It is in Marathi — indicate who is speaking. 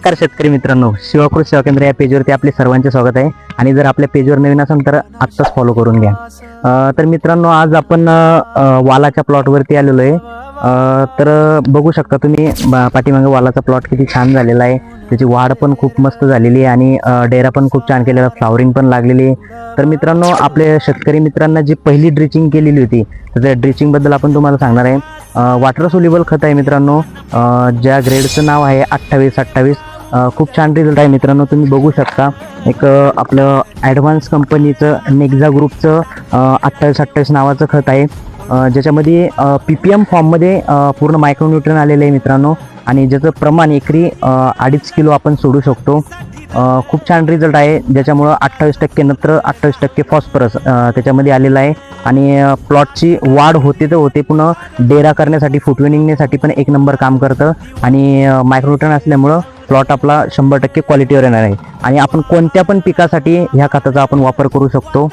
Speaker 1: नमस्कार शेतकरी मित्रांनो, शिवकृषी सेवा केंद्र या पेजवरती आपले सर्वांचे स्वागत आहे. आणि जर आपल्या पेजवर नवीन असाल तर आत्ताच फॉलो करून घ्या. तर मित्रांनो, आज आपण वालाच्या प्लॉटवरती आलेलो आहे. तर बघू शकता तुम्ही पाठीमागे वालाचा प्लॉट किती छान झालेला आहे. त्याची वाढ पण खूप मस्त झालेली आहे आणि डेरा पण खूप छान केलेला, फ्लावरिंग पण लागलेली आहे. तर मित्रांनो, आपल्या शेतकरी मित्रांना जी पहिली ड्रिचिंग केलेली होती तर त्या ड्रिचिंग बद्दल आपण तुम्हाला सांगणार आहे. वॉटर सोल्युबल खत आहे मित्रांनो, ज्या ग्रेडचं नाव आहे 2828. खूप छान रिझल्ट आहे मित्रांनो, तुम्ही बघू शकता. एक आपलं ॲडव्हान्स कंपनीचं नेक्झा ग्रुपचं 2828 नावाचं खत आहे, ज्याच्यामध्ये PPM फॉर्ममध्ये पूर्ण मायक्रोन्यूट्रन आलेलं आहे मित्रांनो. आणि ज्याचं प्रमाण एकरी 2.5 किलो आपण सोडू शकतो. खूप छान रिझल्ट आहे, ज्याच्यामुळं 28% नत्र 28% फॉस्फरस त्याच्यामध्ये आलेलं आहे. आणि प्लॉटची वाढ होते तर होते, पुन्हा डेरा करण्यासाठी, फुटवे निघण्यासाठी पण एक नंबर काम करतं. आणि मायक्रोन्यूट्रन असल्यामुळं प्लॉट आपला 100% क्वालिटीवर येणार आहे. आणि आपण कोणत्या पण पिकासाठी ह्या खताचा आपण वापर करू शकतो.